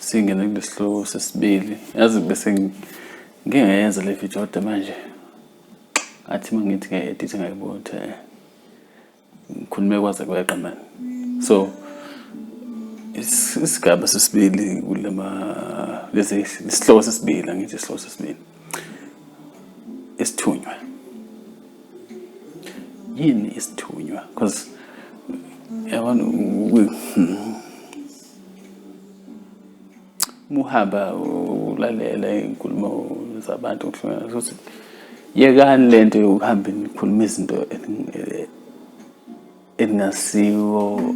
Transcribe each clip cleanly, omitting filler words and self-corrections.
singena kulesihloko sesibili yazi bese ngingayenza le video kodwa manje athi mangithi ngiyaedit ngayibona ngikhulume kwaze kweqa man. So isigaba sesibili kulama lesi isihloko sesibili angithi isihloko sesibili isithunywa. Yini isithunywa? Because yabona muhamba ulalela inkulumo zabantu okuhlangana ukuthi yekani lento yokuhamba nikhuluma izinto engasiwo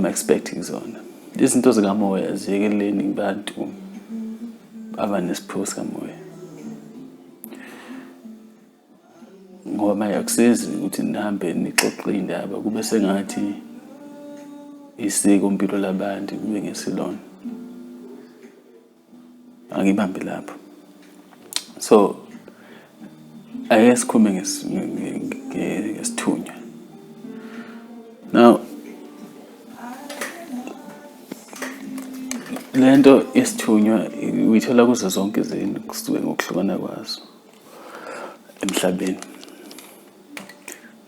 expecting zona. Izinto zikamoya ziyekeleni abantu abanesipho sikamoya. Ngoba manje akusizi ukuthi nihambe nixoxe indaba kube sengathi isiko impilo labantu kube ngesilona. Angibambi lapho. So ake sikhulume ngesithunywa. Now lento isithunywa uyithola kuzo zonke izinto kusuke ngokuhlukana kwazo emhlabeni.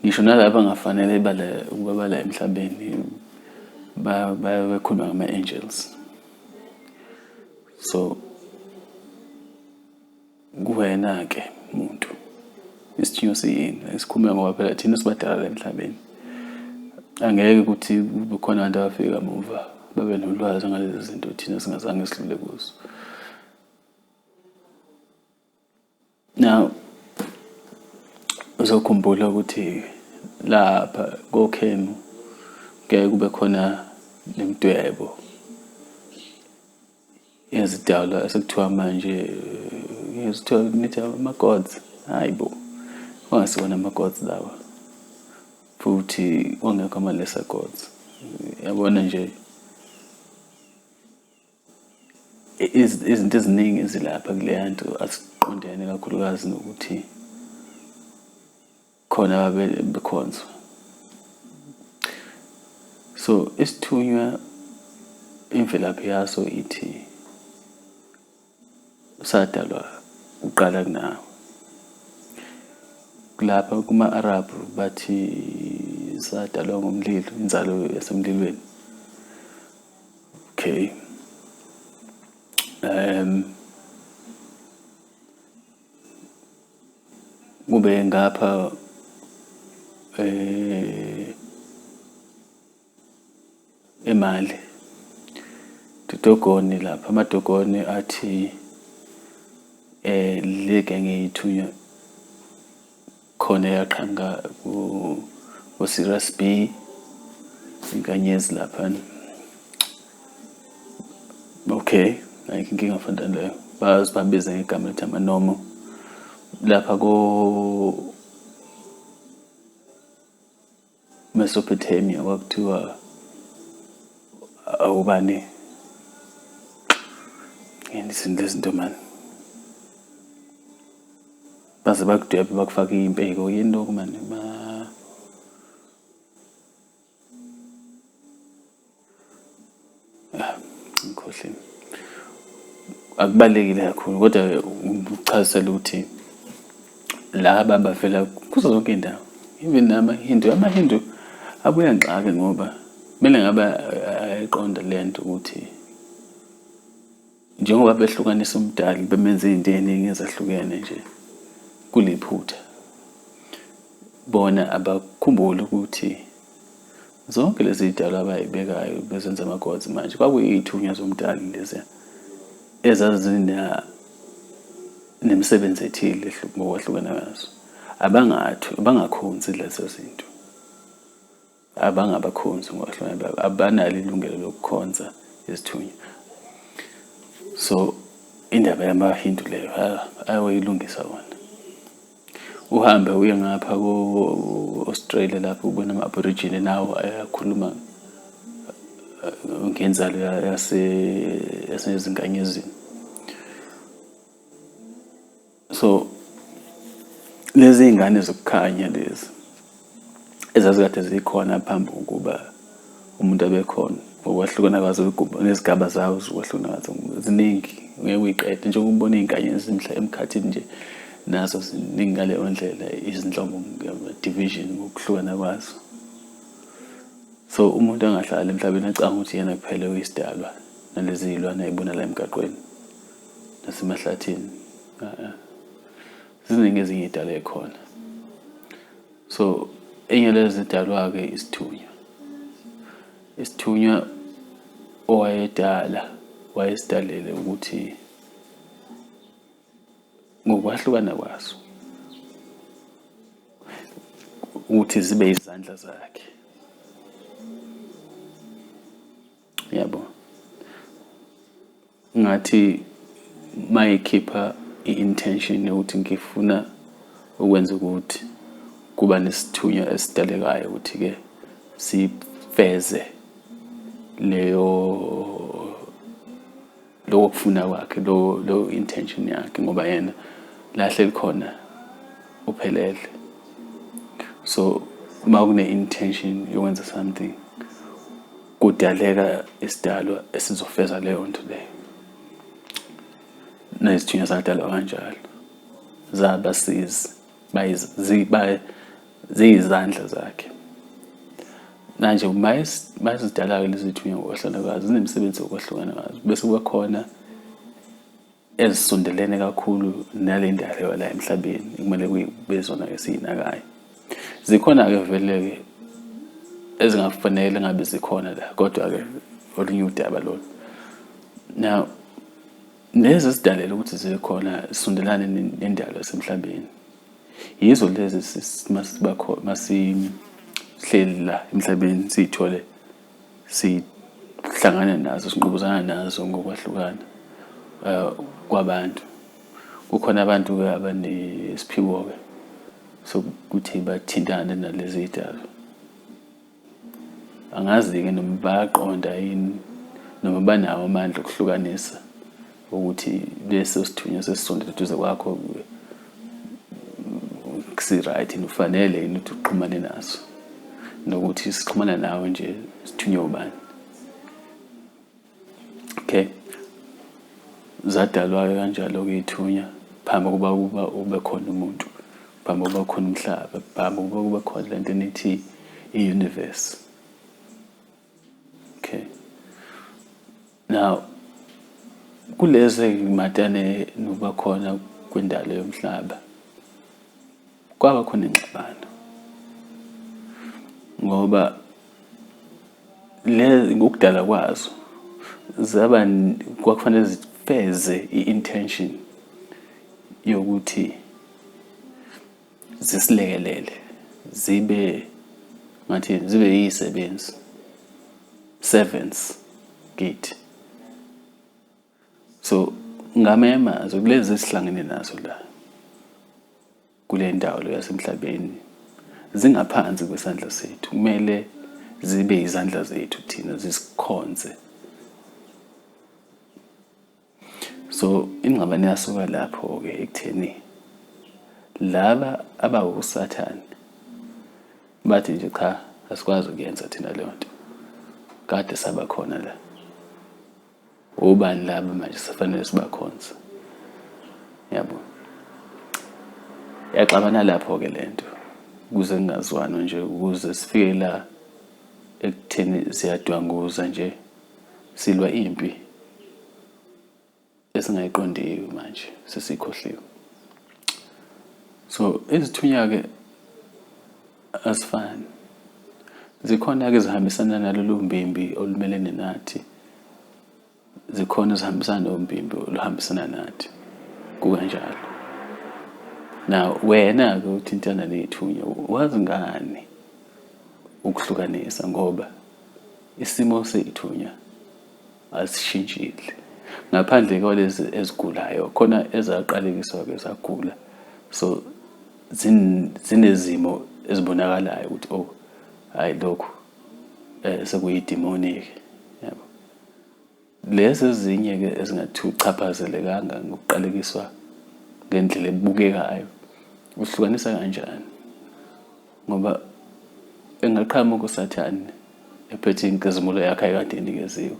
Ngisho nalabo ngafanele bala emhlabeni bakhuluma ngama-angels. So kuwena ke umuntu isithunywa siyini esikhuluma ngoba phela thina sibadala emhlabeni angeke ukuthi kukhona abantu abafika muva babe nolwazi ngalezi zinto thina singazange sidlule kuzo. Now uzokhumbula ukuthi lapha kokhemu ngeke kube khona nemdwebo yazidalwa sekuthiwa manje yazithiwa nithi ama-gods. Hayibo wangasibona ama-gods lawa futhi wangekho ama-lesser gods. Yabona nje izinto eziningi ezilapha kuleya nto asiqondene kakhulukazi nokuthi khona bekhonzwa. So isithunywa imvelaphi yaso ithi sadalwa uqala kunawe. Kulapha kuma-Arab bathi sadalwa ngomlilo, inzalo yasemlilweni. Okay. Kube ngapha emali dogone lapha amadogone athi leke ngiyithunywa khona yaqhanga ku-Series B inkanyezi lapha. Okay, ayinkinga ngafunda leyo bazibabiza ngegama lithi amanomo lapha ko Mesopotamia kwakuthiwa awubani ngizinto man baze bakudwebe bakufaka impeko yini lokho man ngikhohle akubalekile kakhulu kodwa uchazisela ukuthi laba bavela kuzo zonke indawo even amahindu abuya ngxaki ngoba kumele ngabe ayiqonda lento ukuthi njengoba behlukanisa umdali bemenza izinto eziningi ezahlukene nje kuliphutha bona abakhumbula ukuthi zonke lezi zinto abayibekayo bezenza ama-gods manje kwakuyithunywa zomdali lezi ezazina nemisebenzi ethile ngokwahlukana kwazo. Abangakhonzi lezo zinto abangabakhonzi ngokwahlukana abanalo ilungelo lokukhonza isithunywa. So indaba yamahindu leyo ayayilungisa wona. Uhambe uye ngapha ko-Australia lapho ubona ama-Aborigine nawo ayakhuluma ngenzalo yasezinkanyezini. So lezi ingane zokukhanya lezi ezazikade zikhona phambi kokuba umuntu abekhona Ukwahlukana kwazo nezigaba zawo ukwahlukana kwazo ziningi ngeke uyiqede nje ukubona izinkanyezi emkhathini nje nazo ziningi ngaleyo ndlela izinhlobo division ngokuhlukana kwazo. So umuntu angahlala emhlabeni acanga ukuthi yena kuphela uyisidalwa nalezi zilwane ayibona la emgaqweni nasemahlathini. Ziningi ezinye idalwa ekhona. So enye lezi zidalwa-ke isithunywa. Isithunywa owayedala wayesidalele ukuthi ngokwahlukana kwaso ukuthi zibe izandla zakhe. Yabo. Ngathi mayikhipha i-intention yokuthi ngifuna ukwenza ukuthi kuba nesithunywa esidalekayo ukuthi-ke sifeze lo kufuna kwakhe lo intention yakhe ngoba yena lahle likhona uphelele. So uma kune intention yokwenza something kudaleka isidalwa esizofeza leyo nto leyo. Nezithunywa zadalwa kanjalo zabasizi ziyizandla zakhe. Manje mayizidala-ke lezi zithunywa ngokwahlukana kwazo zinemsebenzi wokwahlukana kwazo bese kuba khona ezisondelene kakhulu nale ndalo la emhlabeni kumele kube zona-ke siyinakayo. Zikhona-ke vele-ke ezingafanele ngabe zikhona la kodwa-ke olunye udaba lolo. Now lezi zidalela ukuthi zibe khona sondelane nendalo yasemhlabeni yizo lezi masihleli la emhlabeni siyithole sihlangana nazo sinqubuzana nazo ngokwahlukana kwabantu. Kukhona abantu-ke abanesiphiwo-ke sokuthi bathintane nalezi zidalwa. Angazi-ke noma bayaqonda yini noma banawo amandla okuhlukanisa ukuthi leso sithunywa sesisondele eduze kwakho si-right ufanele yini ukuthi uxhumane naso nokuthi sixhumana nawe nje sithunywe ubani. Okay, zadalwa kanjalo-ke ithunya phambi kokuba ube khona umuntu, phambi kokuba khona umhlaba, phambi kokuba kube khona lento enithi i-universe. Okay, now kulezi matane nokuba khona kwendalo yomhlaba kwaba khona ingxabano ngoba ngokudala kwazo kwakufanele zifeze i-intention yokuthi zisilekelele zibe yisebenzi servants kithi. So ngamema kulezi esihlangene nazo la kule ndawo lo yasemhlabeni zingaphansi kwesandla sethu kumele zibe izandla zethu thina zisikhonze. So ingxabano yasuka lapho-ke ekutheni laba abawusathane bathi nje cha asikwazi ukuyenza thina leyo nto kade sabakhona la ubani laba manje sifanele sibakhonze. Yabo, yaxabana lapho-ke lento kuze kungazwana nje ukuze sifike la ekutheni siyadwanguza nje silwa impi esingayiqondiyo manje sesikhohliwe. So izithunya-ke asifani, zikhona-ke zihambisana nalolu mbimbi olumelene nathi, zikhona ezihambisana nombimbi oluhambisana nathi kukanjalo. Now wena-ke uthintana nezithunya wazi ngani ukuhlukanisa ngoba isimo sezithunya asishintshile ngaphandle kwalezi ezigulayo khona ezaqalekiswa-ke zagula. So zinezimo ezibonakalayo ukuthi hayi lokhu sekuyidemonic. Yabo, lezi ezinye-ke ezingathuchaphazelekanga ngokuqalekiswa ngendlela ebukekayo uhlukanisa kanjani ngoba engaqhamuka usathane ephethe inkezimulo yakhe ayikade inikeziwe.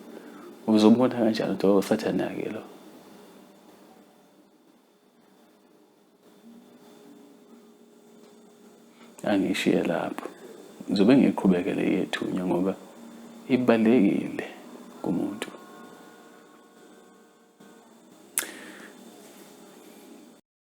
Uzobona kanjani ukuthi usathana-ke lo? Angishiye lapho. Ngizobe ngiqhubekele yethunya ngoba ibalekile.